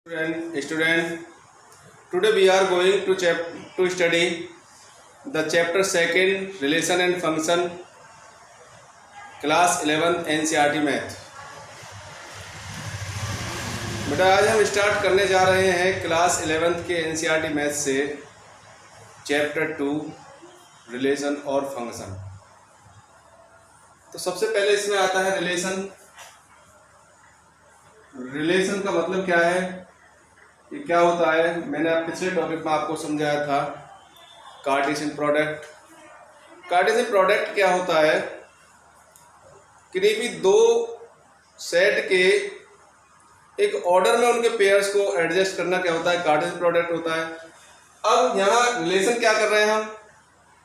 Student, today we are going to study the chapter second relation and function, class 11 NCERT math. बेटा आज हम start करने जा रहे हैं क्लास 11 के NCERT मैथ से चैप्टर 2 रिलेशन और फंक्शन। तो सबसे पहले इसमें आता है रिलेशन। रिलेशन का मतलब क्या है, ये क्या होता है, मैंने पिछले टॉपिक में आपको समझाया था कार्टेशियन प्रोडक्ट। कार्टेशियन प्रोडक्ट क्या होता है, किसी भी दो सेट के एक ऑर्डर में उनके पेयर्स को एडजस्ट करना क्या होता है, कार्टेशियन प्रोडक्ट होता है। अब यहाँ रिलेशन क्या कर रहे हैं हम,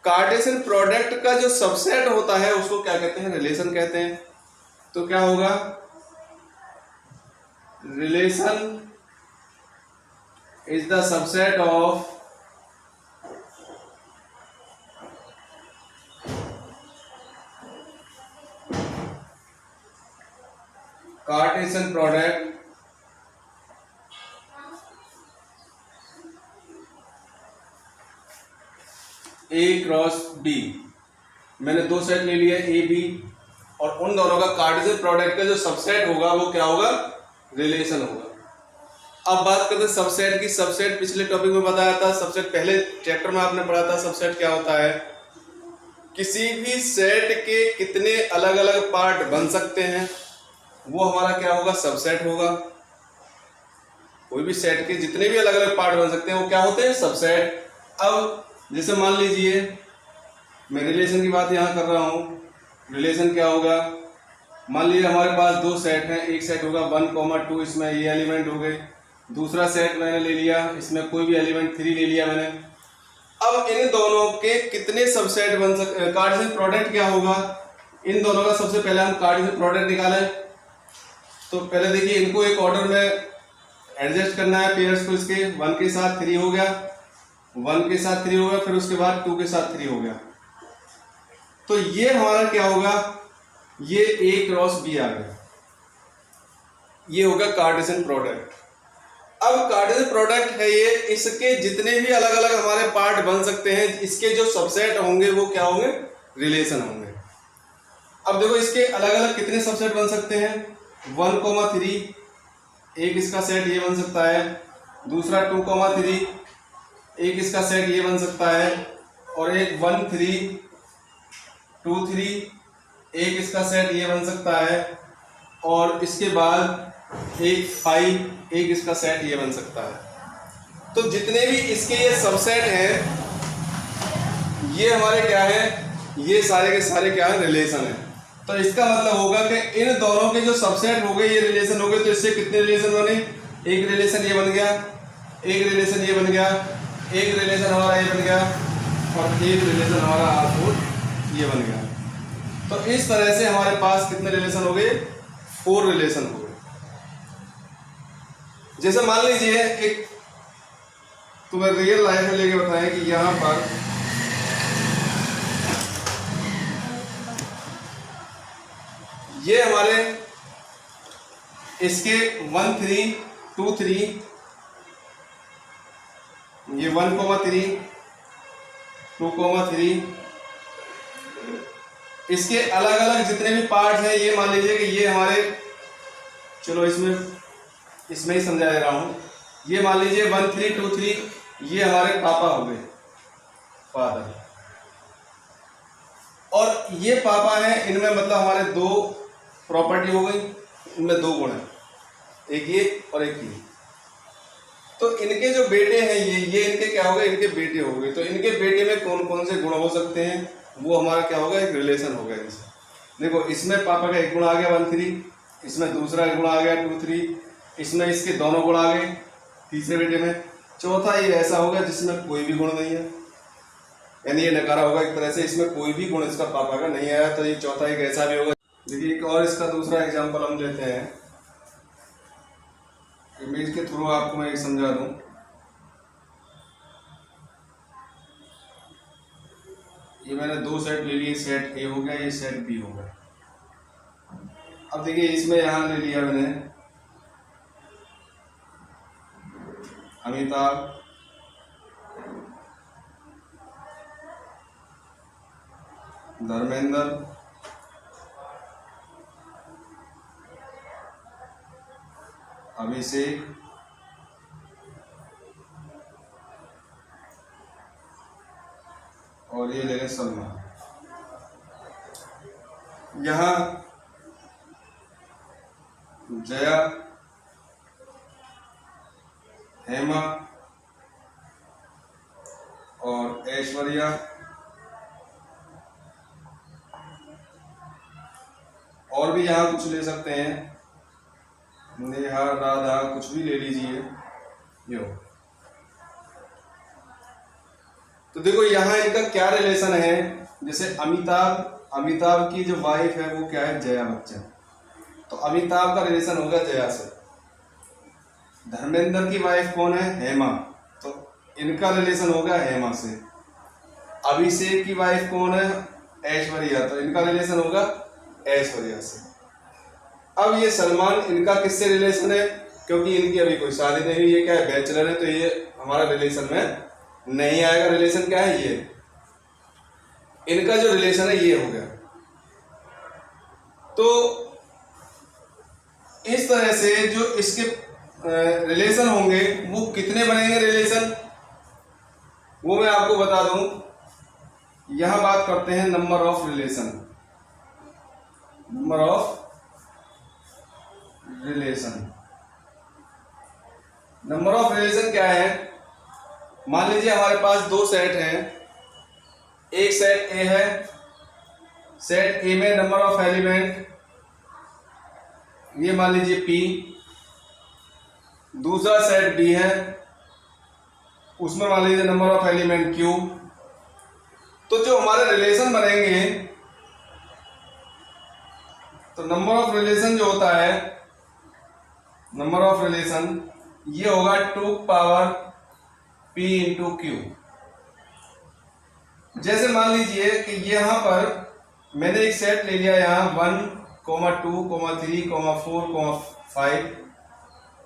कार्टेशियन प्रोडक्ट का जो सबसेट होता है उसको क्या कहते हैं, रिलेशन कहते हैं। तो क्या होगा, relation is the subset of Cartesian product A cross B। मैंने दो सेट ले लिया A B और उन दोनों का कार्टेशियन प्रोडक्ट का जो सबसेट होगा वो क्या होगा, रिलेशन होगा। अब बात करते हैं सबसेट की। सबसेट पिछले टॉपिक में बताया था, सबसेट पहले चैप्टर में आपने पढ़ा था। सबसेट क्या होता है, किसी भी सेट के कितने अलग अलग पार्ट बन सकते हैं वो हमारा क्या होगा, सबसेट होगा। कोई भी सेट के जितने भी अलग अलग पार्ट बन सकते हैं वो क्या होते हैं, सबसेट। अब जैसे मान लीजिए मैं रिलेशन की बात यहाँ कर रहा हूँ। रिलेशन क्या होगा, मान लीजिए हमारे पास दो सेट हैं। एक सेट होगा 1, 2, इसमें ये एलिमेंट हो गए। दूसरा सेट मैंने ले लिया, इसमें कोई भी एलिमेंट 3 ले लिया मैंने। अब इन दोनों के कितने सबसेट बन सकते, कार्टेशियन प्रोडक्ट क्या होगा, इन दोनों का सबसे पहले हम कार्टेशियन प्रोडक्ट निकालें। तो पहले देखिए इनको एक ऑर्डर में एडजस्ट करना है पेयर्स को। इसके 1 के साथ 3 हो गया, 1 के साथ 3 हो गया, फिर उसके बाद 2 के साथ 3 हो गया। तो ये हमारा क्या होगा, ये A क्रॉस B आ गया, ये होगा कार्टेशियन प्रोडक्ट। अब कार्टेशियन प्रोडक्ट है ये, इसके जितने भी अलग अलग हमारे पार्ट बन सकते हैं, इसके जो सबसेट होंगे वो क्या होंगे, रिलेशन होंगे। अब देखो इसके अलग अलग कितने सबसेट बन सकते हैं, 1, 3, एक इसका सेट ये बन सकता है। दूसरा 2, 3, एक इसका सेट ये बन सकता है। और एक 1, 3, 2, 3, एक इसका सेट ये बन सकता है। और इसके बाद एक 5, एक इसका सेट ये बन सकता है। तो जितने भी इसके ये सबसेट हैं ये हमारे क्या है, ये सारे के सारे क्या है, रिलेशन है। तो इसका मतलब होगा कि इन दोनों के जो सबसेट हो गए ये रिलेशन हो गए। तो इससे कितने रिलेशन बने, एक रिलेशन ये बन गया, एक रिलेशन ये बन गया, एक रिलेशन हमारा ये बन गया और एक रिलेशन हमारा आउटपुट ये बन गया। तो इस तरह से हमारे पास कितने रिलेशन हो गए, 4 रिलेशन हो गए। जैसे मान लीजिए एक तुम्हें रियल लाइफ में लेके बताएं कि यहाँ पर ये हमारे इसके 1, 3, 2, 3, ये 1, 3, 2, 3, इसके अलग अलग जितने भी पार्ट हैं ये मान लीजिए कि ये हमारे, चलो इसमें ही समझा दे रहा हूं। ये मान लीजिए 1, 3, 2, 3 ये हमारे पापा हो गए, फादर। और ये पापा हैं, इनमें मतलब हमारे 2 प्रॉपर्टी हो गई, इनमें 2 गुण हैं, एक ये और एक ये। तो इनके जो बेटे हैं ये इनके क्या हो गए, इनके बेटे हो गए। तो इनके बेटे में कौन कौन से गुण हो सकते हैं, वो हमारा क्या होगा, एक रिलेशन हो गया इनसे। देखो इसमें पापा का एक गुण आ गया 1, 3, इसमें दूसरा गुण आ गया 2, 3, इसमें इसके दोनों गुण आ गए तीसरे बेटे में। चौथा ये ऐसा होगा जिसमें कोई भी गुण नहीं है, यानी ये नकारा होगा एक तरह से, इसमें कोई भी गुण इसका पापा का नहीं आया। तो ये चौथा एक ऐसा भी होगा। देखिए एक और इसका दूसरा एग्जांपल हम लेते हैं, इमेज के थ्रू आपको मैं एक समझा दूं। ये मैंने 2 सेट ले लिए, सेट A हो गया, ये सेट B हो गया। अब देखिए इसमें यहाँ ले लिया मैंने अमिताभ धर्मेंद्र अभिषेक और ये ले लें सलमान। यहाँ जया, हेमा और ऐश्वर्या और भी यहाँ कुछ ले सकते हैं, नेहा, राधा, कुछ भी ले लीजिए। यो तो देखो यहाँ इनका क्या रिलेशन है। जैसे अमिताभ की जो वाइफ है वो क्या है, जया बच्चन, तो अमिताभ का रिलेशन होगा जया से। धर्मेंद्र की वाइफ कौन है, हेमा, तो इनका रिलेशन होगा हेमा से। अभिषेक की वाइफ कौन है, ऐश्वर्या, तो इनका रिलेशन होगा ऐश्वर्या से। अब ये सलमान, इनका किससे रिलेशन है, क्योंकि इनकी अभी कोई शादी नहीं हुई, ये क्या है, बैचलर है, तो ये हमारा रिलेशन में नहीं आएगा। रिलेशन क्या है, ये इनका जो रिलेशन है ये हो गया। तो इस तरह से जो इसके रिलेशन होंगे वो कितने बनेंगे रिलेशन, वो मैं आपको बता दूं। यहां बात करते हैं number of relation. Number of relation, number of relation क्या है। मान लीजिए हमारे पास दो सेट हैं, एक सेट ए है, सेट ए में नंबर ऑफ एलिमेंट ये मान लीजिए P, दूसरा सेट B है, उसमें मान लीजिए नंबर ऑफ एलिमेंट Q। तो जो हमारे रिलेशन बनेंगे, तो नंबर ऑफ रिलेशन जो होता है, नंबर ऑफ रिलेशन ये होगा 2 पावर P इंटू Q। जैसे मान लीजिए कि यहां पर मैंने एक सेट ले लिया, यहाँ 1, 2, 3, 4, 5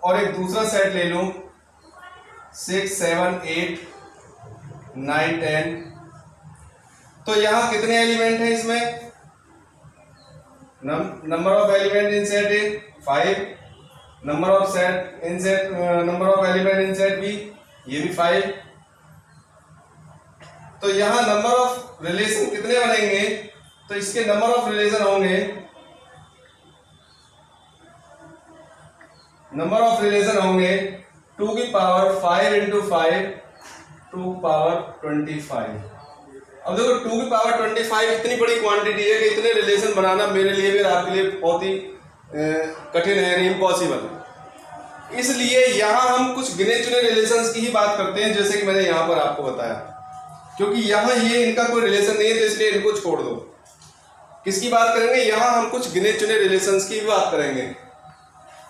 और एक दूसरा सेट ले लूं 6, 7, 8, 9, 10। तो यहां कितने एलिमेंट हैं इसमें, number of element in set A 5, number of set in set, number of element in set B ये भी 5। तो यहां नंबर ऑफ रिलेशन कितने बनेंगे, तो इसके नंबर ऑफ रिलेशन होंगे, नंबर ऑफ रिलेशन होंगे 2 की पावर 5 इंटू 5, 2 पावर 25। अब देखो 2 की पावर 25 इतनी बड़ी क्वांटिटी है कि इतने रिलेशन बनाना मेरे लिए भी आपके लिए बहुत ही कठिन है, इम्पॉसिबल। इसलिए यहां हम कुछ गिने चुने रिलेशंस की ही बात करते हैं, जैसे कि मैंने यहां पर आपको बताया, क्योंकि यहां ये इनका कोई रिलेशन नहीं है, तो इसलिए इनको छोड़ दो। किसकी बात करेंगे, यहां हम कुछ गिने चुने रिलेशंस की भी बात करेंगे।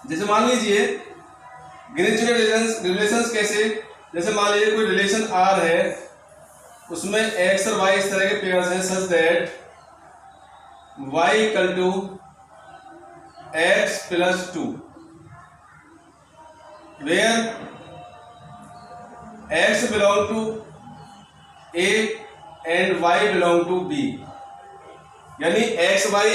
जैसे मान लीजिए गिने चुने रिलेशंस कैसे, जैसे मान लीजिए कोई रिलेशन R है, उसमें x और y इस तरह के पेयर्स हैं, such that y equal to x plus 2, where x belong to A and y belong to B। यानी x y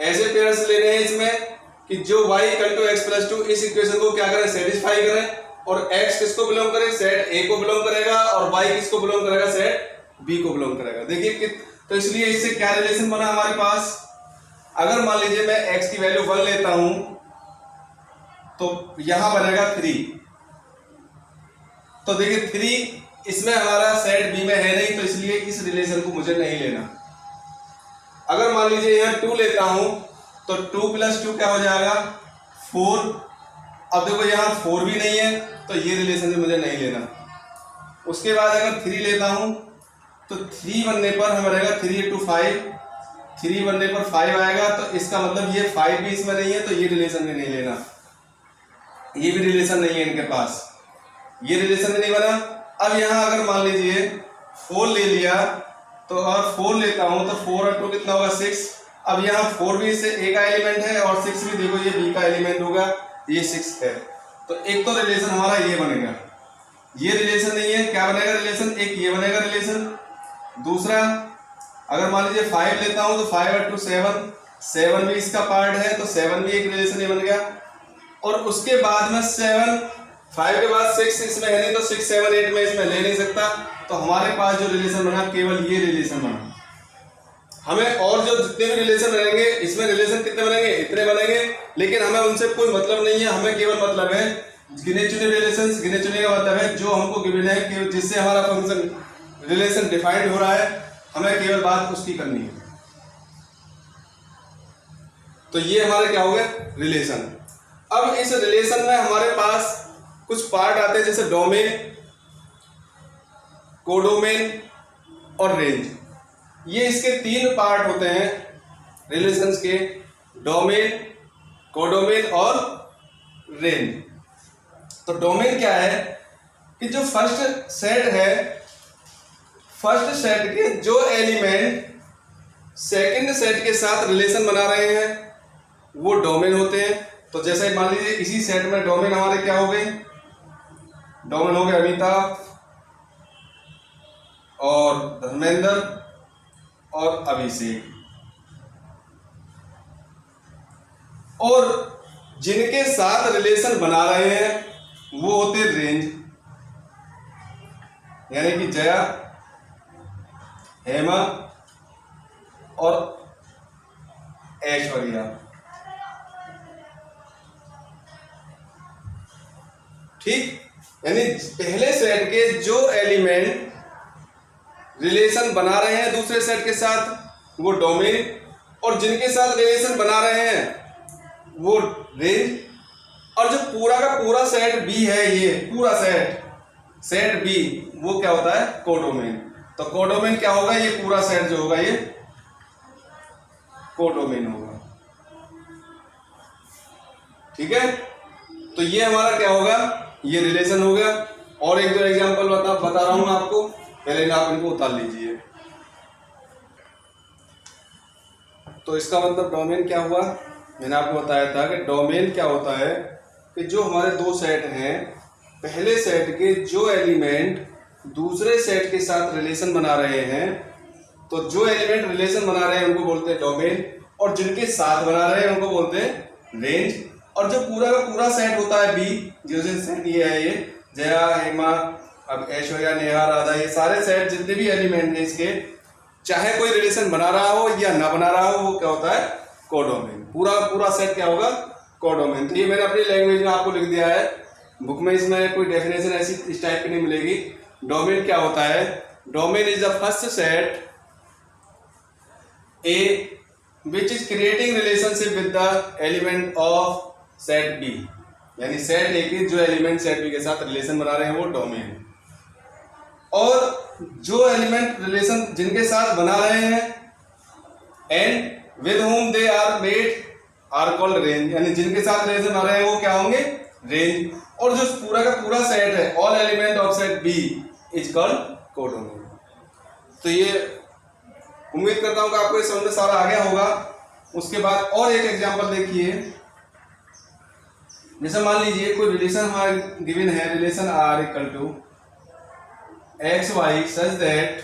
ऐसे पेयर्स लेने हैं इसमें कि जो y equal to x plus 2 इस इक्वेशन को क्या करें, सेटिस्फाई करें, और x किसको बिलोंग करे, सेट A को बिलोंग करेगा, और y किसको बिलोंग करेगा, सेट B को बिलोंग करेगा। देखिए कि तो इसलिए इससे क्या रिलेशन बना हमारे पास। अगर मान लीजिए मैं x की वैल्यू 1 लेता हूं तो यहां बनेगा 3। तो देखिए 3 इसमें हमारा सेट B में है नहीं, तो इसलिए इस रिलेशन को मुझे नहीं लेना। अगर मान लीजिए यहाँ 2 लेता हूं तो 2 प्लस 2 क्या हो जाएगा, 4। अब देखो यहाँ 4 भी नहीं है, तो ये रिलेशन भी मुझे नहीं लेना। उसके बाद अगर 3 लेता हूं तो 3 बनने पर हमें रहेगा 3 इंटू 5, 3 बनने पर 5 आएगा, तो इसका मतलब ये 5 भी इसमें नहीं है, तो ये रिलेशन भी नहीं लेना। ये भी रिलेशन नहीं है इनके पास, ये रिलेशन भी नहीं बना। अब यहाँ अगर मान लीजिए 4 ले लिया, तो अगर 4 लेता हूं तो 4 और 2 कितना होगा, 6। अब यहाँ 4 भी इससे A का एलिमेंट है, और 6 भी देखो ये B का एलिमेंट होगा, ये 6 है। तो एक तो रिलेशन हमारा ये बनेगा, ये रिलेशन नहीं है, क्या बनेगा रिलेशन, एक ये बनेगा रिलेशन। दूसरा अगर मान लीजिए 5 लेता हूं तो 5 और 2 7, 7 भी इसका पार्ट है तो 7 भी एक रिलेशन ये बन गया। और उसके बाद में 7, 5 के बाद 6 इसमें है नहीं तो 6 7 8 में इसमें ले नहीं सकता, तो हमारे पास जो रिलेशन बना केवल ये रिलेशन बना। हमें और जो जितने भी रिलेशन रहेंगे इसमें रिलेशन कितने बनेंगे, इतने बनेंगे, लेकिन हमें उनसे कोई मतलब नहीं है। हमें केवल मतलब है गिने चुने रिलेशंस, गिने चुने का मतलब है जो हमको गिवन है कि जिससे हमारा फंक्शन रिलेशन डिफाइंड हो रहा है, हमें केवल बात उसकी करनी है। तो ये हमारे क्या हो गए रिलेशन। अब इस रिलेशन में हमारे पास कुछ पार्ट आते हैं जैसे डोमेन, कोडोमेन और रेंज। ये इसके 3 पार्ट होते हैं रिलेशंस के, डोमेन, कोडोमेन और रेंज। तो डोमेन क्या है कि जो फर्स्ट सेट है, फर्स्ट सेट के जो एलिमेंट सेकंड सेट के साथ रिलेशन बना रहे हैं वो डोमेन होते हैं। तो जैसे मान लीजिए इसी सेट में डोमेन हमारे क्या हो गए, डोमेन हो गए अमिताभ और धर्मेंद्र और अभिषेक, और जिनके साथ रिलेशन बना रहे हैं वो होते रेंज, यानी कि जया, हेमा और ऐश्वर्या। ठीक, यानी पहले सेट के जो एलिमेंट रिलेशन बना रहे हैं दूसरे सेट के साथ वो डोमेन, और जिनके साथ रिलेशन बना रहे हैं वो रेंज, और जो पूरा का पूरा सेट बी है, ये पूरा सेट बी वो क्या होता है कोडोमेन। तो कोडोमेन क्या होगा, ये पूरा सेट जो होगा ये कोडोमेन होगा। ठीक है, तो ये हमारा क्या होगा, ये रिलेशन हो गया। और एक दो एग्जांपल बता रहा हूं आपको, पहले आप इनको उतार लीजिए। तो इसका मतलब डोमेन क्या हुआ, मैंने आपको बताया था कि डोमेन क्या होता है कि जो हमारे 2 सेट हैं, पहले सेट के जो एलिमेंट दूसरे सेट के साथ रिलेशन बना रहे हैं, तो जो एलिमेंट रिलेशन बना रहे हैं उनको बोलते हैं डोमेन, और जिनके साथ बना रहे हैं उनको बोलते हैं रेंज। और जो पूरा का पूरा सेट होता है बी, जैसे सेट ये है, ये जया, हेमा, अब ऐश्वर्या, नेहा, राधा, ये सारे सेट जितने भी एलिमेंट हैं इसके, चाहे कोई रिलेशन बना रहा हो या ना बना रहा हो, वो क्या होता है कोडोमेन। पूरा सेट क्या होगा कोडोमेन। तो ये मैंने अपनी लैंग्वेज में आपको लिख दिया है, बुक में इसमें कोई डेफिनेशन ऐसी इस टाइप की नहीं मिलेगी। डोमेन क्या होता है, domain is the first set A which is creating relationship with the element of set B, यानी सेट ए के जो एलिमेंट सेट बी के साथ रिलेशन बना रहे हैं वो डोमेन, और जो एलिमेंट रिलेशन जिनके साथ बना रहे हैं and with whom they are made are called range, यानी जिनके साथ रिलेशन बना रहे हैं वो क्या होंगे रेंज। और जो पूरा का पूरा सेट है all element of set B is called codomain. तो ये उम्मीद करता हूं कि आपको ये समझ सारा आ गया होगा। उसके बाद और एक एग्जांपल देखिए, जैसे मान लीजिए कोई रिलेशन हमारे गिवन है, relation R equal to X Y such that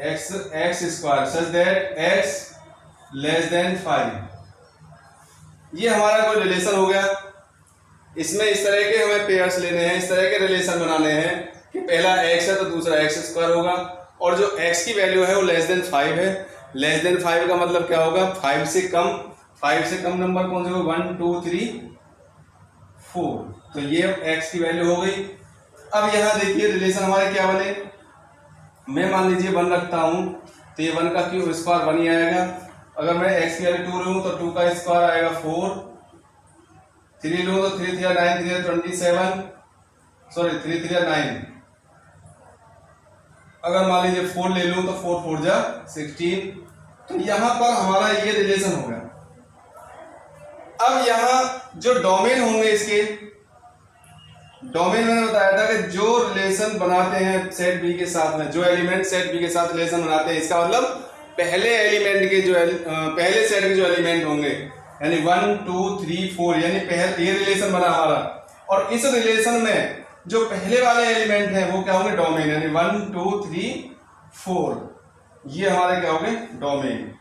X square such that X less than 5। ये हमारा कोई रिलेशन हो गया। इसमें इस तरह के हमें पेयर्स लेने हैं, इस तरह के रिलेशन बनाने हैं कि पहला एक्स है तो दूसरा एक्स स्क्वायर होगा, और जो एक्स की वैल्यू है वो लेस देन 5 है। लेस देन 5 का मतलब क्या होगा, 5 से कम नंबर कौन से हो, 1 2 3 4। तो ये एक्स की वैल्यू हो गई। अब यहाँ देखिए रिलेशन हमारे क्या बने, मैं मान लीजिए 1 रखता हूँ तो ये 1 का क्यूब स्क्वायर 1 ही आएगा। अगर मैं एक्स की वैल्यू 2 लूँ तो 2 का स्क्वायर आएगा 4, 3 लूँ तो 3 3 9 3 27, सॉरी 3 3 9। अगर मान लीजिए 4 ले लूँ तो 4 4 जा 16। तो यहाँ पर हमारा ये रिलेशन हो गया। अब यहाँ जो डोमेन होंगे इसके, डोमेन मैंने बताया था कि जो रिलेशन बनाते हैं सेट बी के साथ में, जो एलिमेंट सेट बी के साथ रिलेशन बनाते हैं, इसका मतलब पहले एलिमेंट के जो पहले सेट के जो एलिमेंट होंगे, यानी 1 2 3 4, यानी पहले ये रिलेशन बना हमारा, और इस रिलेशन में जो पहले वाले एलिमेंट हैं वो क्या होंगे, डोमेन, यानी 1 2 3 4 ये हमारे क्या होंगे, डोमेन।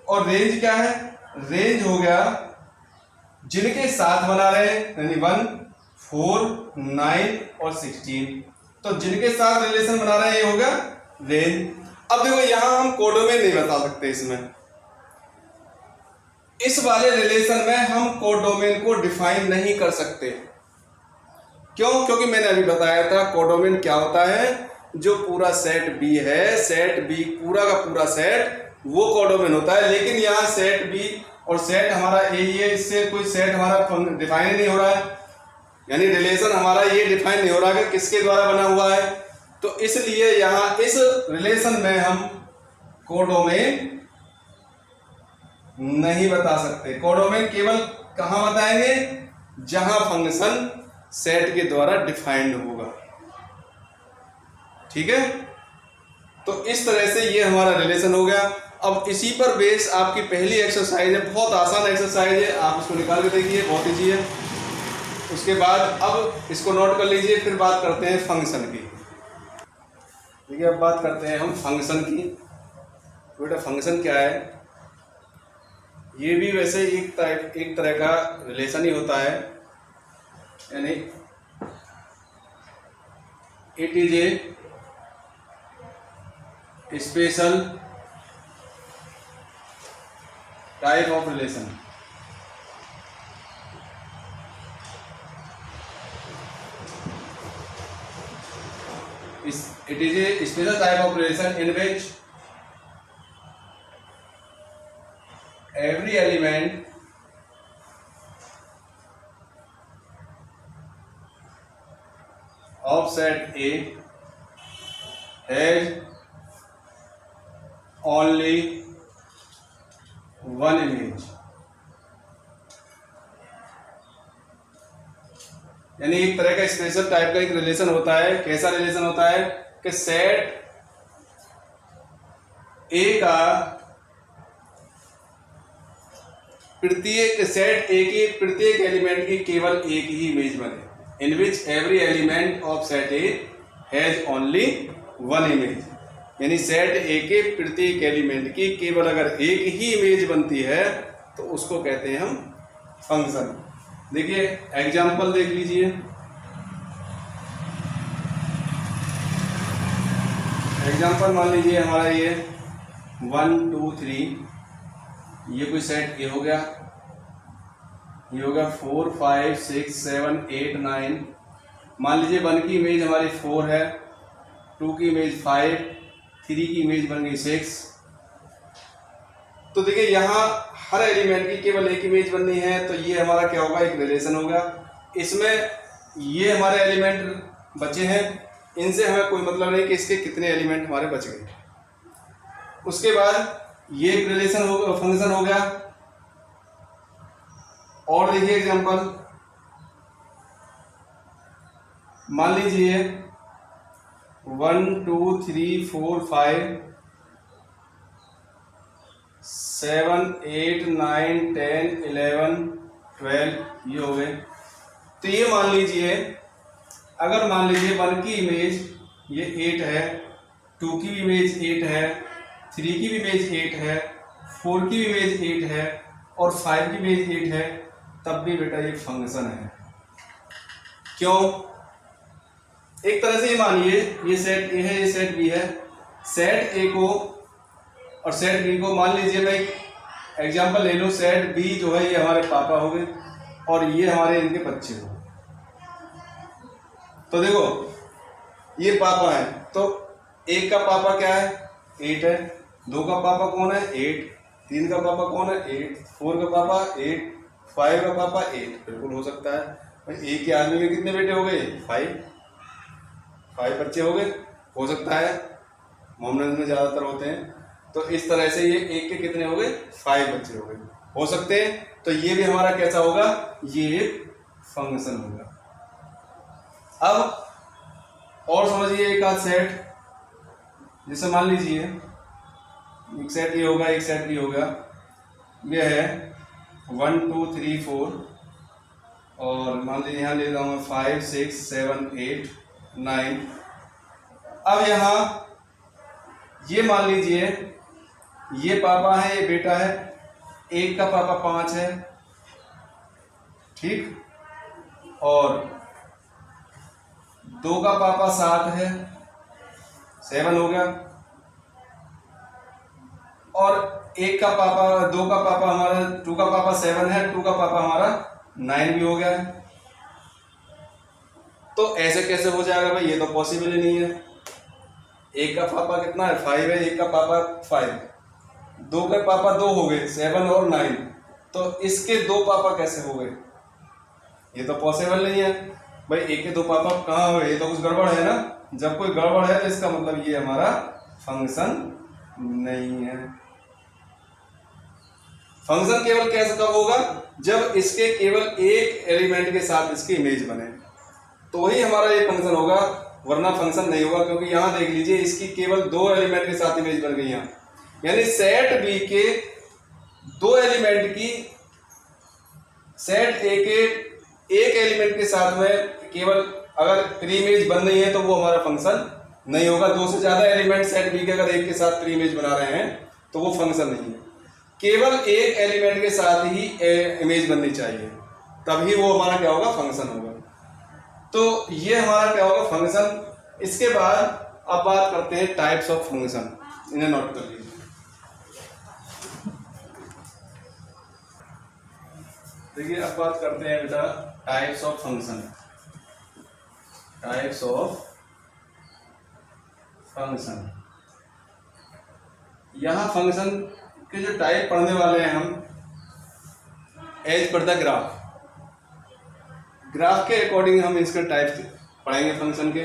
और रेंज क्या है, रेंज हो गया जिनके साथ बना रहे हैं, यानी 1 4 9 और 16, तो जिनके साथ रिलेशन बना रहे हैं ये होगा रेंज। अब देखो यहां हम कोडोमेन नहीं बता सकते, इसमें इस वाले रिलेशन में हम कोडोमेन को डिफाइन नहीं कर सकते। क्यों? क्योंकि मैंने अभी बताया था कोडोमेन क्या होता है, जो पूरा सेट बी है, सेट बी पूरा का पूरा सेट वो कोडोमेन होता है। लेकिन यहाँ सेट बी और सेट हमारा ए ही है, इससे कोई सेट हमारा डिफाइन नहीं हो रहा है, यानी रिलेशन हमारा ये डिफाइन नहीं हो रहा कि किसके द्वारा बना हुआ है। तो इसलिए यहाँ इस रिलेशन में हम कोडोमेन नहीं बता सकते। कोडोमेन केवल कहाँ बताएंगे, जहां फंक्शन सेट के द्वारा डिफाइंड होगा। ठीक है, तो इस तरह से ये हमारा रिलेशन हो गया। अब इसी पर बेस आपकी पहली एक्सरसाइज है, बहुत आसान एक्सरसाइज है, आप इसको निकाल के देखिए, बहुत ईजी है। उसके बाद अब इसको नोट कर लीजिए, फिर बात करते हैं फंक्शन की। ठीक है, अब बात करते हैं हम फंक्शन की। बेटा फंक्शन क्या है, ये भी वैसे एक तरह का रिलेशन ही होता है, यानी it is a special type of relation. It is a special type of relation in which every element of set A has only one image। यानी एक तरह का स्पेशल टाइप का एक रिलेशन होता है। कैसा रिलेशन होता है कि सेट ए का सेट ए की प्रत्येक एलिमेंट की केवल एक ही इमेज बने, in which every element of set A has only one image. यानी सेट ए के प्रत्येक एलिमेंट की केवल अगर एक ही इमेज बनती है तो उसको कहते हैं हम फंक्शन। देखिए एग्जाम्पल देख लीजिए। एग्जाम्पल मान लीजिए हमारा ये 1 2 3, ये कोई सेट ए हो गया, ये हो गया 4 5 6 7 8 9। मान लीजिए 1 की इमेज हमारी 4 है, 2 की इमेज 5, 3 की इमेज बन गई 6। तो देखिए यहाँ हर एलिमेंट की केवल एक इमेज बननी है, तो ये हमारा क्या होगा, एक रिलेशन होगा। इसमें ये हमारे एलिमेंट बचे हैं, इनसे हमें कोई मतलब नहीं कि इसके कितने एलिमेंट हमारे बच गए। उसके बाद ये एक रिलेशन हो फंक्शन हो गया। और देखिए एग्जांपल, मान लीजिए 1 2 3 4 5 7 8 9 10 11 12 ये हो गए। तो ये मान लीजिए, अगर मान लीजिए 1 की इमेज ये 8 है, 2 की भी इमेज 8 है, 3 की भी इमेज 8 है, 4 की भी इमेज 8 है और 5 की इमेज 8 है, तब भी बेटा ये फंक्शन है। क्यों? एक तरह से ये मानिए, ये सेट ए है, ये सेट बी है। सेट ए को और सेट बी को मान लीजिए, मैं एक एग्जांपल ले लूँ, सेट बी जो है ये हमारे पापा हो गए और ये हमारे इनके बच्चे हो। तो देखो ये पापा है, तो एक का पापा क्या है, 8 है। 2 का पापा कौन है, 8। 3 का पापा कौन है, 8। 4 का पापा 8। 5 का पापा 8। बिल्कुल हो सकता है भाई, एक के आदमी में कितने बेटे हो गए, 5 बच्चे हो गए। हो सकता है, मोहम्मद में ज़्यादातर होते हैं। तो इस तरह से ये एक के कितने हो गए, 5 बच्चे हो गए, हो सकते हैं। तो ये भी हमारा कैसा होगा, ये एक फंक्शन होगा। अब और समझिए एक आध सेट, जैसे मान लीजिए एक सेट ये होगा, एक सेट ये होगा, ये है 1 2 3 4 और मान लीजिए यहाँ ले रहा हूँ 5 6 7 8 9। अब यहाँ ये मान लीजिए ये पापा है, ये बेटा है, एक का पापा 5 है, ठीक, और 2 का पापा 7 है, 7 हो गया, और एक का पापा 2 का पापा हमारा 2 का पापा 7 है, 2 का पापा हमारा 9 भी हो गया है। तो ऐसे कैसे हो जाएगा भाई, ये तो पॉसिबल ही नहीं है। एक का पापा कितना है 5 है, एक का पापा 5, 2 के पापा 2 हो गए 7 और 9, तो इसके 2 पापा कैसे हो गए, ये तो पॉसिबल नहीं है भाई। एक के 2 पापा कहाँ हुए, ये तो कुछ गड़बड़ है ना। जब कोई गड़बड़ है तो इसका मतलब ये हमारा फंक्शन नहीं है। फंक्शन केवल कैसे कब होगा, जब इसके केवल एक एलिमेंट के साथ इसकी इमेज बने, तो ही हमारा ये फंक्शन होगा, वरना फंक्शन नहीं होगा। क्योंकि यहां देख लीजिए इसकी केवल 2 एलिमेंट के साथ इमेज बन गई यहाँ, यानी सेट बी के 2 एलिमेंट की सेट ए के एक एलिमेंट के साथ में केवल अगर 3 इमेज बन रही है तो वो हमारा फंक्शन नहीं होगा। 2 से ज्यादा एलिमेंट सेट बी के अगर एक के साथ 3 इमेज बना रहे हैं तो वो फंक्शन नहीं है। केवल एक एलिमेंट के साथ ही इमेज बननी चाहिए, तभी वो हमारा क्या होगा, फंक्शन होगा। तो ये हमारा क्या होगा, फंक्शन। इसके बाद अब बात करते हैं टाइप्स ऑफ फंक्शन, इन्हें नोट कर लीजिए। देखिए अब बात करते हैं बेटा types of function. Types of function, यहां फंक्शन के जो टाइप पढ़ने वाले हैं हम as per the graph, graph के अकॉर्डिंग हम इसके टाइप पढ़ेंगे फंक्शन के।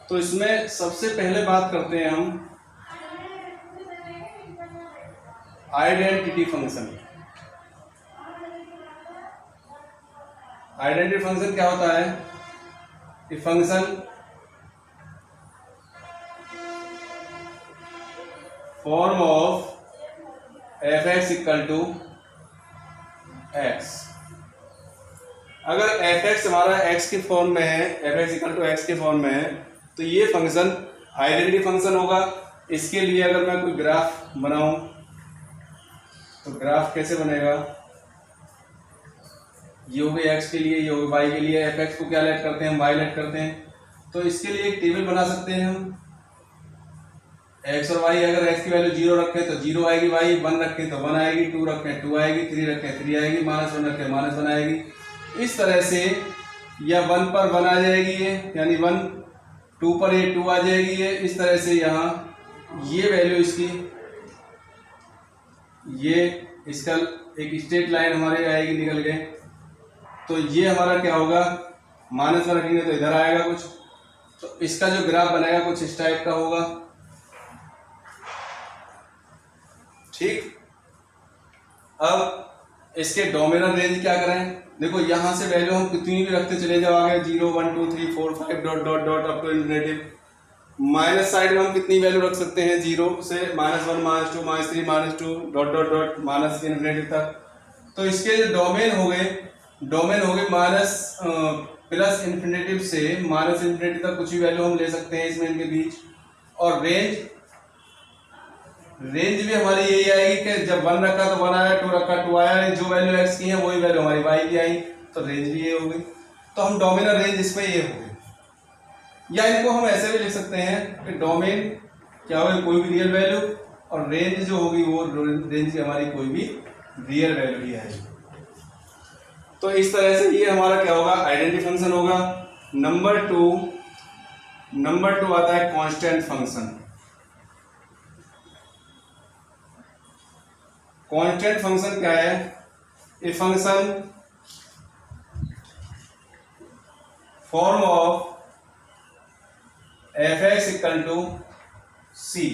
तो इसमें सबसे पहले बात करते हैं हम आइडेंटिटी फंक्शन। आइडेंटिटी फंक्शन क्या होता है, कि function form of F x equal to X. अगर एफ एक्स हमारा एक्स के फॉर्म में है, F x equal to X के फॉर्म में है, तो ये फंक्शन आइडेंटिटी फंक्शन होगा। इसके लिए अगर मैं कोई ग्राफ बनाऊं तो ग्राफ कैसे बनेगा, ये हो गई एक्स के लिए, ये हो गई वाई के लिए। एफ एक्स को क्या लेट करते हैं, वाई लेट करते हैं। तो इसके लिए एक टेबल बना सकते हैं हम, एक्स और वाई। अगर एक्स की वैल्यू 0 रखें तो 0 आएगी, वाई 1 रखें तो 1 आएगी, 2 रखें 2 आएगी, 3 रखें 3 आएगी, -1 रखें -1 आएगी। इस तरह से या 1 पर 1 आ जाएगी ये, यानी 1, 2 पर ये 2 आ जाएगी ये। इस तरह से यहाँ ये वैल्यू इसकी, ये इसका एक स्ट्रेट लाइन हमारे आएगी निकल के। तो ये हमारा क्या होगा, -1 रखेंगे तो इधर आएगा कुछ। तो इसका जो ग्राफ बनेगा कुछ इस टाइप का होगा, ठीक। अब इसके डोमिनल रेंज क्या करें, देखो यहां से वैल्यू हम कितनी भी रखते चले जाओ आगे, 0 1 2 3 4 5 dot dot dot up to infinity. Minus side में हम कितनी वैल्यू रख सकते हैं, 0 से -1 -2 -3 -2 dot dot dot minus infinity तक। तो इसके जो डोमेन हो गए माइनस प्लस इन्फिनिटी से माइनस इन्फिनिटी तक कुछ भी वैल्यू हम ले सकते हैं इसमें, इनके बीच। और रेंज भी हमारी यही आएगी कि जब 1 रखा तो 1 आया, 2 रखा 2 आया, जो वैल्यू एक्स की है वही वैल्यू हमारी वाई की आई, तो रेंज भी ये हो गई। तो हम डोमेन और रेंज इसमें ये हो गई। या इनको हम ऐसे भी लिख सकते हैं कि डोमेन क्या होगी, कोई भी रियल वैल्यू, और रेंज जो होगी वो रेंज की हमारी कोई भी रियल वैल्यू ही आएगी। तो इस तरह से ये हमारा क्या होगा, आइडेंटिटी फंक्शन होगा। नंबर टू आता है कांस्टेंट फंक्शन। कांस्टेंट फंक्शन क्या है, a function form of F x equal to c.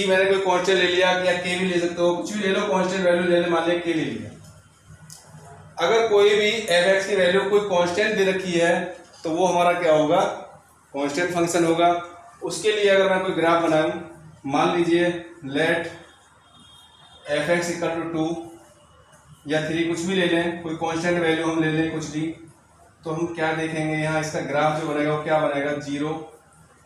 मैंने कोई कांस्टेंट ले लिया, या के भी ले सकते हो, कुछ भी ले लो, कांस्टेंट वैल्यू ले ले, मान लिया के ले लिया। अगर कोई भी एफ एक्स की वैल्यू कोई कांस्टेंट दे रखी है तो वो हमारा क्या होगा, कांस्टेंट फंक्शन होगा। उसके लिए अगर मैं कोई ग्राफ बनाऊं, मान लीजिए let F x equal to 2, या 3 कुछ भी ले लें, कोई कांस्टेंट वैल्यू हम ले लें कुछ भी, तो हम क्या देखेंगे यहाँ इसका ग्राफ जो बनेगा वो क्या बनेगा, 0,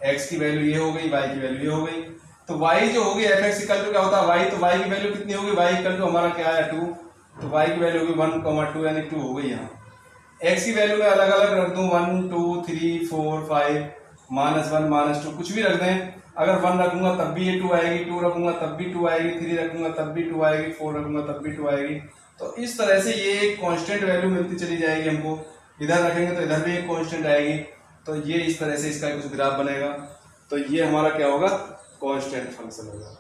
x की वैल्यू ये हो गई, y की वैल्यू ये हो गई। तो y जो होगी एफ एक्स इक्वल टू क्या होता है y, तो y की वैल्यू कितनी होगी, y इक्वल टू हमारा क्या है 2, तो y की वैल्यू होगी 1, 2 यानी 2 हो गई यहाँ। x की वैल्यू में अलग अलग रख दूँ 1, 2, 3, 4, 5, -1, -2 कुछ भी रख दें। अगर 1 रखूंगा तब भी ये 2 आएगी, 2 रखूंगा तब भी 2 आएगी, 3 रखूंगा तब भी 2 आएगी, 4 रखूंगा तब भी 2 आएगी। तो इस तरह से ये एक कांस्टेंट वैल्यू मिलती चली जाएगी हमको। इधर रखेंगे तो इधर भी एक कांस्टेंट आएगी। तो ये इस तरह से इसका कुछ ग्राफ बनेगा। तो ये हमारा क्या होगा, कांस्टेंट फंक्शन होगा।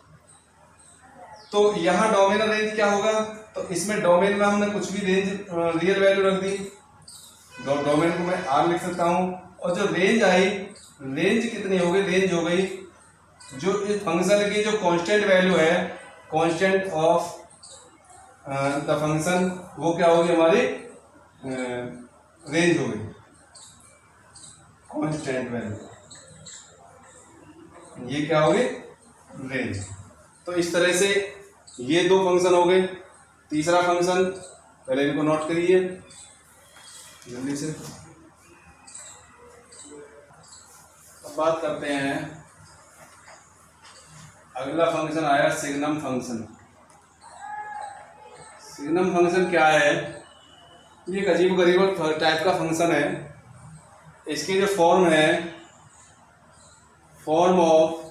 तो यहाँ डोमेन रेंज क्या होगा, तो इसमें डोमेन में हमने कुछ भी रेंज रियल वैल्यू रख दी, डोमेन को मैं आर लिख सकता हूँ। और जो रेंज आई, रेंज कितनी हो गई, रेंज हो गई जो इस फंक्शन की जो कांस्टेंट वैल्यू है, कांस्टेंट ऑफ द फंक्शन, वो क्या होगी हमारी रेंज हो गई, कांस्टेंट वैल्यू, ये क्या होगी रेंज। तो इस तरह से ये दो फंक्शन हो गए। तीसरा फंक्शन पहले इनको नोट करिए जल्दी से। अब बात करते हैं, अगला फंक्शन आया सिग्नम फंक्शन। सिग्नम फंक्शन क्या है, ये एक अजीब गरीब टाइप का फंक्शन है। इसकी जो फॉर्म है, फॉर्म ऑफ,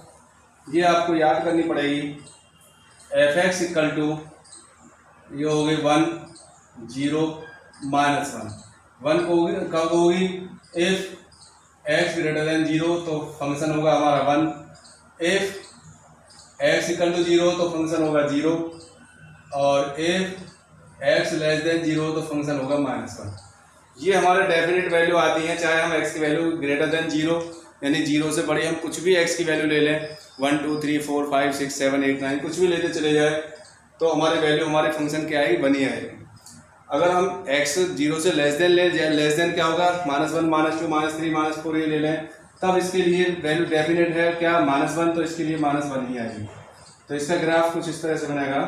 ये आपको याद करनी पड़ेगी, एफ एक्स इक्वल टू, ये हो गई 1, 0, -1। 1 कब होगी, इफ एक्स ग्रेटर देन 0 तो फंक्शन होगा हमारा 1, इफ एक्स इक्वल टू 0 तो फंक्शन होगा 0, और इफ एक्स लेस देन 0 तो फंक्शन होगा -1। ये हमारे डेफिनेट वैल्यू आती हैं, चाहे हम एक्स की वैल्यू ग्रेटर देन 0 यानी 0 से बड़ी हम कुछ भी एक्स की वैल्यू ले लें, 1, 2, 3, 4, 5, 6, 7, 8, 9 कुछ भी लेते चले जाए, तो हमारी वैल्यू हमारे फंक्शन क्या आएगी, बनी आएगी। अगर हम x 0 से लेस देन लें, लेस देन क्या होगा, -1, -2, -3, -4 ये ले लें, तब इसके लिए वैल्यू डेफिनेट है क्या, -1, तो इसके लिए -1 ही आएगी। तो इसका ग्राफ कुछ इस तरह से बनेगा।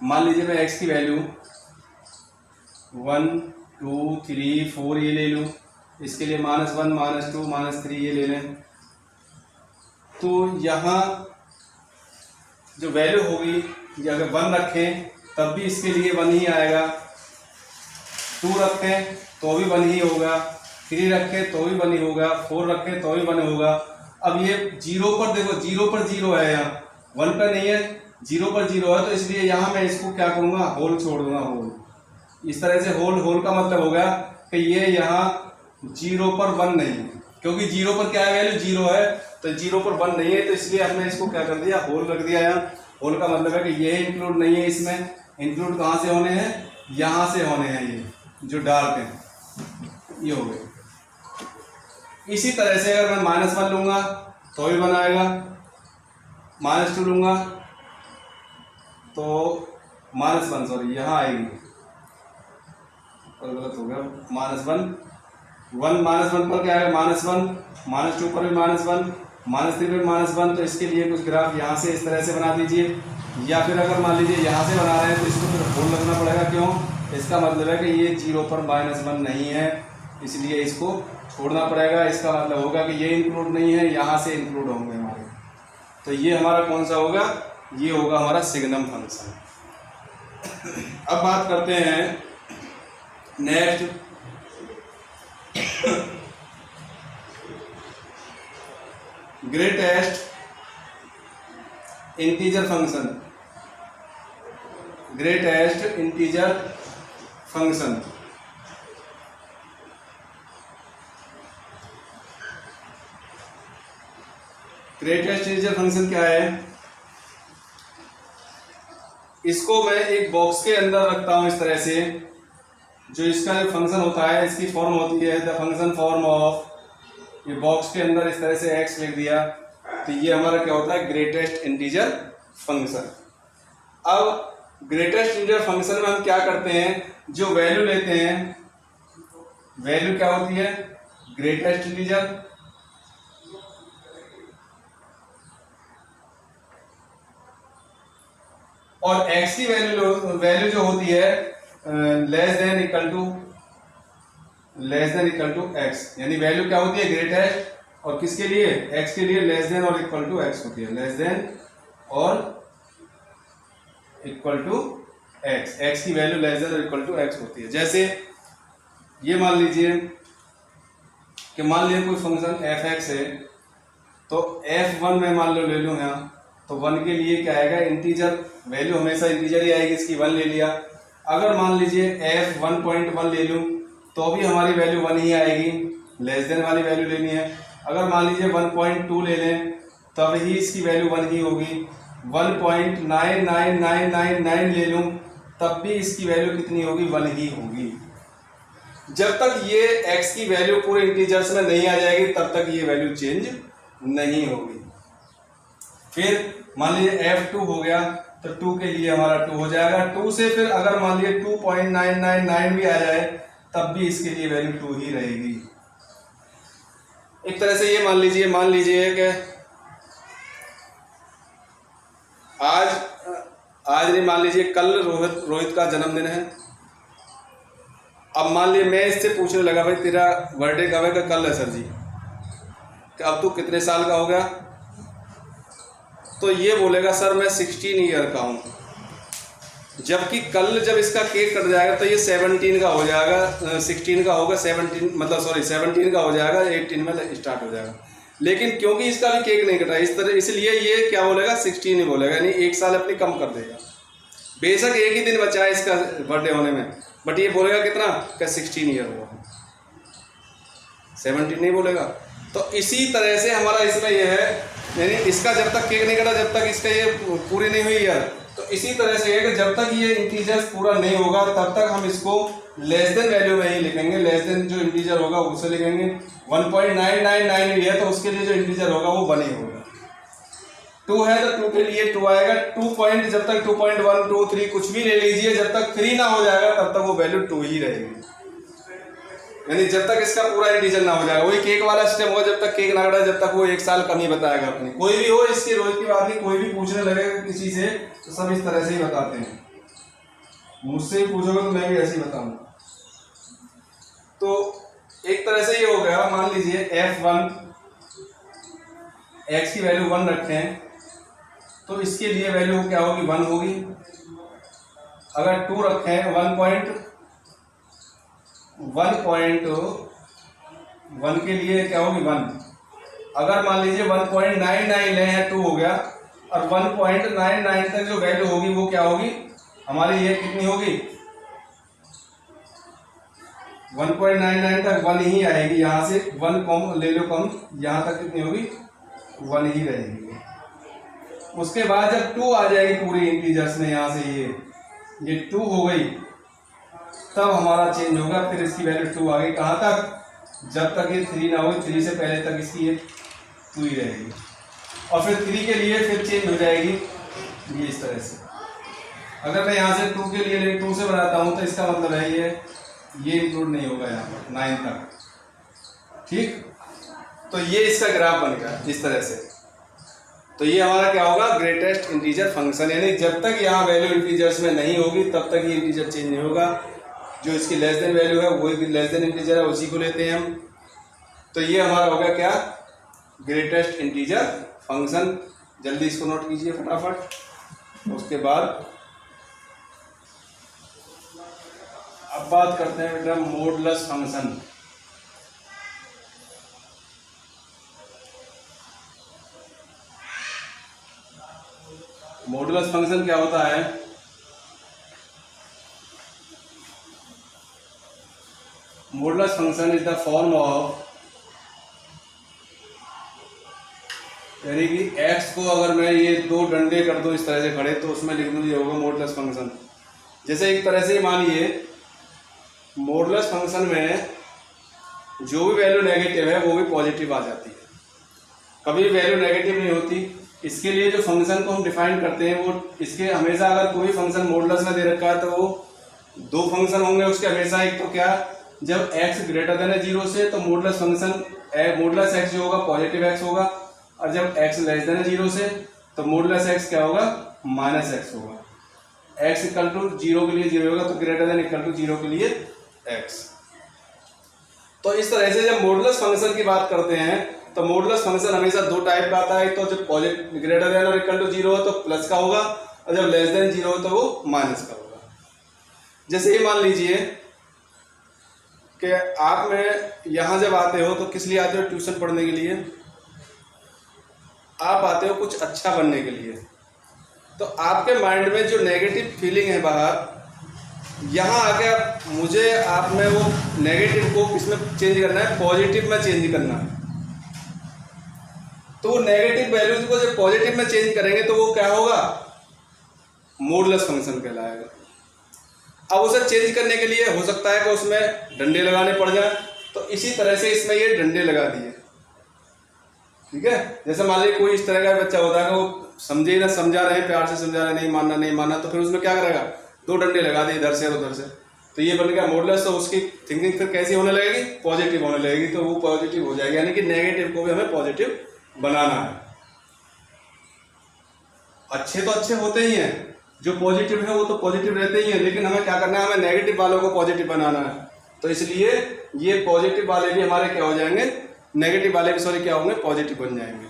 मान लीजिए मैं x की वैल्यू 1, 2, 3, 4 ये ले लूँ, इसके लिए -1, -2, -3 ये ले लें, तो यहाँ जो वैल्यू होगी, ये अगर 1 रखें तब भी इसके लिए 1 ही आएगा, 2 रखें तो भी 1 ही होगा, 3 रखें तो भी 1 ही होगा, 4 रखें तो भी 1 होगा। अब ये 0 पर देखो, 0 पर 0 है, यहाँ 1 पर नहीं है, 0 पर 0 है, तो इसलिए यहाँ मैं इसको क्या करूँगा, होल छोड़ दूंगा, होल। इस तरह से होल का मतलब हो गया कि ये यहाँ 0 पर 1 नहीं है, क्योंकि 0 पर क्या है, वैल्यू 0 है, तो 0 पर 1 नहीं है, तो इसलिए हमने इसको क्या कर दिया, होल रख दिया यहाँ। होल का मतलब है कि ये इंक्लूड नहीं है इसमें। इंक्लूड कहाँ से होने हैं, यहाँ से होने हैं, ये जो डार्क है ये हो गए। इसी तरह से अगर मैं -1 लूँगा तो भी बनाएगा, -2 लूँगा तो -1, सॉरी यहाँ आएगी, गलत हो गया, -1, 1 पर क्या है, -1, -2 पर भी -1, -3 पर -1, तो इसके लिए कुछ ग्राफ यहाँ से इस तरह से बना दीजिए। या फिर अगर मान लीजिए यहाँ से बना रहे हैं तो इसको फिर होल लगना पड़ेगा, क्यों, इसका मतलब है कि ये 0 पर -1 नहीं है, इसलिए इसको छोड़ना पड़ेगा। इसका मतलब होगा कि ये इंक्लूड नहीं है, यहाँ से इंक्लूड होंगे हमारे, तो ये हमारा कौन सा होगा, ये होगा हमारा सिग्नम फंक्शन। अब बात करते हैं next, greatest integer function. Greatest integer function, greatest integer function क्या है, इसको मैं एक बॉक्स के अंदर रखता हूं इस तरह से। जो इसका जो फंक्शन होता है, इसकी फॉर्म होती है द फंक्शन फॉर्म ऑफ, ये बॉक्स के अंदर इस तरह से x लिख दिया, तो ये हमारा क्या होता है, ग्रेटेस्ट इंटीजर फंक्शन। अब ग्रेटेस्ट इंटीजर फंक्शन में हम क्या करते हैं, जो वैल्यू लेते हैं, वैल्यू क्या होती है, ग्रेटेस्ट इंटीजर, और x की वैल्यू जो होती है less than equal to x, यानी वैल्यू क्या होती है ग्रेटेस्ट, और किसके लिए x के लिए लेस देन और इक्वल टू x होती है, लेस देन और इक्वल टू x की वैल्यू लेस देन और इक्वल टू x होती है। जैसे ये मान लीजिए कि कोई फंक्शन f(x) है, तो f1 में मान लो ले लूँ यहाँ, तो 1 के लिए क्या आएगा, इंटीजर वैल्यू हमेशा इंटीजर ही आएगी, इसकी 1 ले लिया। अगर मान लीजिए f1.1 ले लूँ तो भी हमारी वैल्यू 1 ही आएगी, लेस देन वाली वैल्यू लेनी है। अगर मान लीजिए 1.2 ले लें तब ही इसकी वैल्यू 1 ही होगी। 1.99999 ले लूँ तब भी इसकी वैल्यू कितनी होगी, 1 ही होगी। जब तक ये x की वैल्यू पूरे इंटीजर्स में नहीं आ जाएगी तब तक ये वैल्यू चेंज नहीं होगी। फिर मान लीजिए f2 हो गया तो 2 के लिए हमारा 2 हो जाएगा। 2 से फिर अगर मान लीजिए 2.999 भी आ जाए तब भी इसके लिए वैल्यू 2 ही रहेगी। एक तरह से ये मान लीजिए कि आज नहीं, मान लीजिए कल रोहित का जन्मदिन है। अब मान लीजिए मैं इससे पूछने लगा, भाई तेरा बर्थडे कब है? का कल है सर जी। कि अब तू कितने साल का हो गया? तो ये बोलेगा सर मैं 16 ईयर का हूँ। जबकि कल जब इसका केक कट जाएगा तो ये 17 का हो जाएगा, 16 का होगा, 17 का हो जाएगा, 18 में स्टार्ट हो जाएगा। लेकिन क्योंकि इसका भी केक नहीं कटा इसलिए ये क्या बोलेगा, 16 ही बोलेगा, यानी 1 साल अपनी कम कर देगा। बेशक एक ही दिन बचा है इसका बर्थडे होने में, बट ये बोलेगा कितना, क्या 16 ईयर हुआ, 17 नहीं बोलेगा। तो इसी तरह से हमारा इसमें यह है, यानी इसका जब तक केक नहीं कटा, जब तक इसका ये पूरी नहीं हुई ईयर, तो इसी तरह से है कि जब तक ये इंटीजर्स पूरा नहीं होगा तब तक हम इसको लेस देन वैल्यू में ही लिखेंगे। लेस देन जो इंटीजर होगा उसे लिखेंगे। 1.999 है तो उसके लिए जो इंटीजर होगा वो 1 ही होगा। 2 है तो 2 के लिए 2 आएगा। 2 जब तक 2.1 2 3 कुछ भी ले लीजिए, जब तक 3 ना हो जाएगा तब तक वो वैल्यू 2 ही रहेगी, यानी जब तक इसका पूरा इंटीजर ना हो जाएगा। वही केक वाला सिस्टम होगा, जब तक केक ना कटा जब तक वो 1 साल कम ही बताएगा अपनी। कोई भी हो इसकी रोज की बात नहीं, कोई भी पूछने लगेगा किसी से तो सब इस तरह से ही बताते हैं। मुझसे ही पूछोगे तो मैं भी ऐसे ही बताऊंगा। तो एक तरह से ये हो गया, मान लीजिए f1 x की वैल्यू 1 रखें तो इसके लिए वैल्यू क्या होगी, 1 होगी। अगर 2 रखें 1.1 के लिए क्या होगी, 1। अगर मान लीजिए 1.99 ले हैं, 2 हो गया, और 1.99 तक जो वैल्यू होगी वो क्या होगी हमारी, ये कितनी होगी, 1.99 तक 1 ही आएगी। यहाँ से 1 कम ले लो, कम, यहाँ तक कितनी होगी, 1 ही रहेगी। उसके बाद जब 2 आ जाएगी पूरी इंटीजर्स में, यहाँ से ये 2 हो गई, तब हमारा चेंज होगा। फिर इसकी वैल्यू 2 आ गई, कहाँ तक, जब तक ये 3 ना हो, 3 से पहले तक इसकी ये 2 ही रहेगी। और फिर 3 के लिए फिर चेंज हो जाएगी ये इस तरह से। अगर मैं यहाँ से 2 के लिए 2 से बनाता हूँ तो इसका मतलब है ये इंक्लूड नहीं होगा यहाँ पर 9 तक, ठीक। तो ये इसका ग्राफ बन गया इस तरह से। तो ये हमारा क्या होगा, ग्रेटेस्ट इंटीजर फंक्शन, यानी जब तक यहाँ वैल्यू इंटीजर्स में नहीं होगी तब तक ये इंटीजर चेंज नहीं होगा। जो इसकी लेस देन वैल्यू है वही लेस देन इंटीजर है, उसी को लेते हैं हम। तो ये हमारा होगा क्या, ग्रेटेस्ट इंटीजर फंक्शन। जल्दी इसको नोट कीजिए फटाफट। उसके बाद अब बात करते हैं बेटा मॉडुलस फंक्शन। मॉडुलस फंक्शन क्या होता है, modulus function is the form of, यानी कि x को अगर मैं ये 2 डंडे कर दूं इस तरह से खड़े तो उसमें लिख दूं ये होगा मॉडुलस फंक्शन। जैसे एक तरह से मानिए मॉडुलस फंक्शन में जो भी वैल्यू नेगेटिव है वो भी पॉजिटिव आ जाती है, कभी वैल्यू नेगेटिव नहीं होती। इसके लिए जो फंक्शन को हम डिफाइन करते हैं वो इसके हमेशा, अगर कोई फंक्शन मॉडुलस में दे रखा है तो वो 2 फंक्शन होंगे उसके हमेशा। एक तो क्या, जब x ग्रेटर देन है 0 से तो मॉडुलस फंक्शन मॉडुलस x जो होगा पॉजिटिव x होगा, और जब x लेस देन है 0 से तो मॉडुलस x क्या होगा, माइनस x होगा। x इक्वल टू 0 के लिए 0 होगा, तो ग्रेटर देन इक्वल टू 0 के लिए x। तो इस तरह से जब मॉडुलस फंक्शन की बात करते हैं तो मॉडुलस फंक्शन हमेशा दो टाइप का आता है, तो जब पॉजिटिव ग्रेटर देन और इक्वल टू 0 हो तो प्लस का होगा, और जब लेस देन 0 हो तो वो माइनस का होगा। जैसे ही मान लीजिए कि आप में यहाँ जब आते हो तो किस लिए आते हो? ट्यूशन पढ़ने के लिए। आप आते हो कुछ अच्छा बनने के लिए, तो आपके माइंड में जो नेगेटिव फीलिंग है बाहर, यहाँ आके मुझे आप में वो नेगेटिव को किसमें चेंज करना है? पॉजिटिव में चेंज करना है। तो वो नेगेटिव वैल्यूज को जब पॉजिटिव में चेंज करेंगे तो वो क्या होगा? मॉडुलस फंक्शन कहलाएगा। अब उसे चेंज करने के लिए हो सकता है कि उसमें डंडे लगाने पड़ जाए, तो इसी तरह से इसमें ये डंडे लगा दिए, ठीक है। जैसे मान लीजिए कोई इस तरह का बच्चा होता है कि वो समझे ना, समझा रहे हैं, प्यार से समझा रहे, नहीं मानना नहीं मानना, तो फिर उसमें क्या करेगा? दो डंडे लगा दिए इधर से और उधर से, तो ये बन गया मॉडुलस। तो उसकी थिंकिंग फिर कैसी होने लगेगी? पॉजिटिव होने लगेगी, तो वो पॉजिटिव हो जाएगी, यानी कि नेगेटिव को भी हमें पॉजिटिव बनाना है। अच्छे तो अच्छे होते ही हैं, जो पॉजिटिव है वो तो पॉजिटिव रहते ही हैं, लेकिन हमें क्या करना है? हमें नेगेटिव वालों को पॉजिटिव बनाना है। तो इसलिए ये पॉजिटिव वाले भी हमारे क्या हो जाएंगे? नेगेटिव वाले भी सॉरी क्या होंगे? पॉजिटिव बन जाएंगे।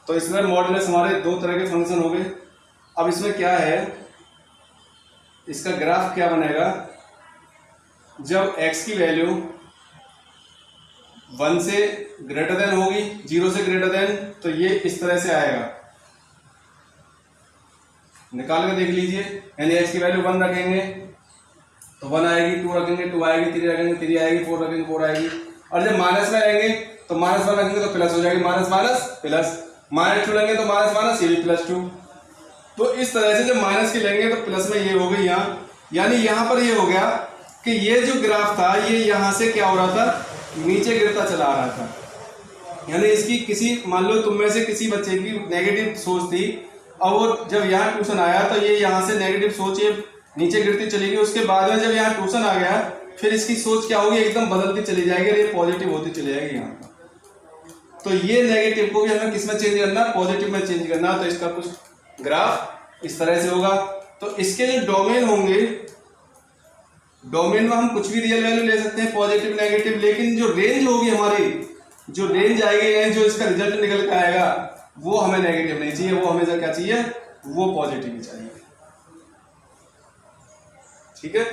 तो इसमें मॉडुलस हमारे दो तरह के फंक्शन हो गए। अब इसमें क्या है, इसका ग्राफ क्या बनेगा? जब x की वैल्यू 1 से ग्रेटर देन होगी, 0 से ग्रेटर देन, तो ये इस तरह से आएगा। निकाल के देख लीजिए, यानी x की वैल्यू 1 रखेंगे तो 1 आएगी, 2 रखेंगे 2 आएगी, 3 रखेंगे 3 आएगी, 4 रखेंगे 4 आएगी, और जब माइनस में रहेंगे तो -1 रखेंगे तो प्लस हो जाएगी, माइनस माइनस प्लस, -2 लेंगे तो माइनस माइनस ये भी +2। तो इस तरह से जब माइनस की लेंगे तो प्लस में ये हो गई यहाँ, यानी यहाँ पर ये हो गया कि ये जो ग्राफ था ये यहाँ से क्या हो रहा था? नीचे गिरता चला आ रहा था। यानी इसकी किसी, मान लो तुम में से किसी बच्चे की नेगेटिव सोच थी, और वो जब यहाँ ट्यूशन आया तो ये यहाँ से नेगेटिव सोच ये नीचे गिरती चली गई। उसके बाद में जब यहाँ ट्यूशन आ गया फिर इसकी सोच क्या होगी? एकदम बदलती चली जाएगी और ये पॉजिटिव होती चली जाएगी यहाँ पर। तो ये नेगेटिव को भी हमें किस में चेंज करना? पॉजिटिव में चेंज करना। तो इसका कुछ ग्राफ इस तरह से होगा। तो इसके जो डोमेन होंगे, डोमेन में हम कुछ भी रियल वैल्यू ले सकते हैं, पॉजिटिव नेगेटिव, लेकिन जो रेंज होगी हमारी, जो रेंज आएगी, जो इसका रिजल्ट निकल के आएगा वो हमें नेगेटिव नहीं चाहिए, वो हमेशा क्या चाहिए? वो पॉजिटिव ही चाहिए, ठीक है।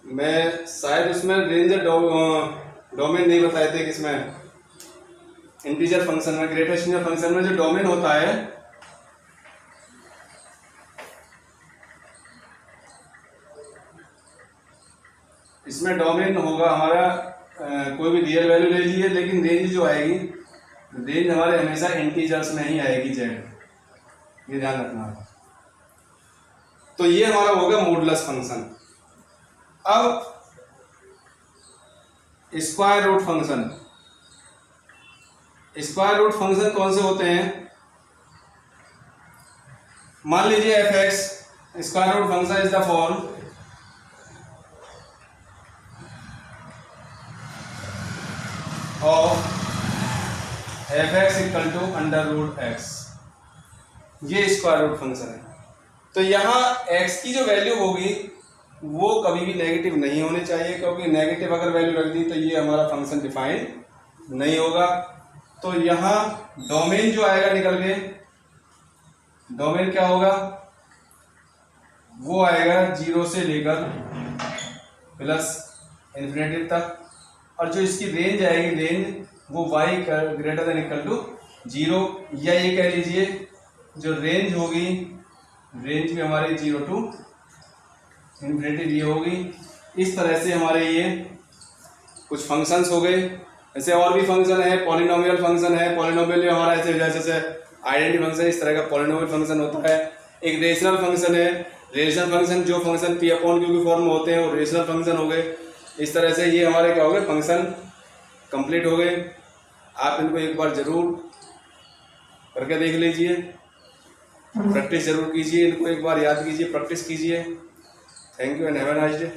मैं शायद उसमें रेंज डोमेन नहीं बताए थे किसमें, इंटीजर फंक्शन में, ग्रेटेस्ट इंटीजर फंक्शन में जो डोमेन होता है इसमें डोमेन होगा हमारा कोई भी रियल वैल्यू ले लीजिए, लेकिन रेंज जो आएगी, रेंज हमारे हमेशा इंटीजर्स में ही आएगी, जेड, ये ध्यान रखना। तो ये हमारा होगा मॉडुलस फंक्शन। अब square root function, square root function कौन से होते हैं? मान लीजिए F X, square root function is the form of F x equal to √x, ये स्क्वायर रूट फंक्शन है। तो यहाँ x की जो वैल्यू होगी वो कभी भी नेगेटिव नहीं होनी चाहिए, क्योंकि नेगेटिव अगर वैल्यू रख दी तो ये हमारा फंक्शन डिफाइन नहीं होगा। तो यहाँ डोमेन जो आएगा निकल के, डोमेन क्या होगा? वो आएगा 0 से लेकर +∞ तक, और जो इसकी रेंज आएगी, रेंज वो y greater than equal to 0, या ये कह लीजिए जो रेंज होगी, रेंज भी हमारी 0 to ∞ ये होगी। इस तरह से हमारे ये कुछ फंक्शंस हो गए। ऐसे और भी फंक्शन है, पॉलिनोमियल फंक्शन है। पॉलिनोमियल जो हमारा ऐसे जैसे आइडेंटिटी फंक्शन, इस तरह का पॉलिनोमियल फंक्शन होता है। एक रेशनल फंक्शन है, रेशनल फंक्शन जो फंक्शन p/q की फॉर्म में होते हैं वो रेशनल फंक्शन हो गए। इस तरह से ये हमारे क्या हो गए? फंक्शन कंप्लीट हो गए। आप इनको एक बार जरूर करके देख लीजिए, प्रैक्टिस जरूर कीजिए, इनको एक बार याद कीजिए, प्रैक्टिस कीजिए। Thank you and have a nice day.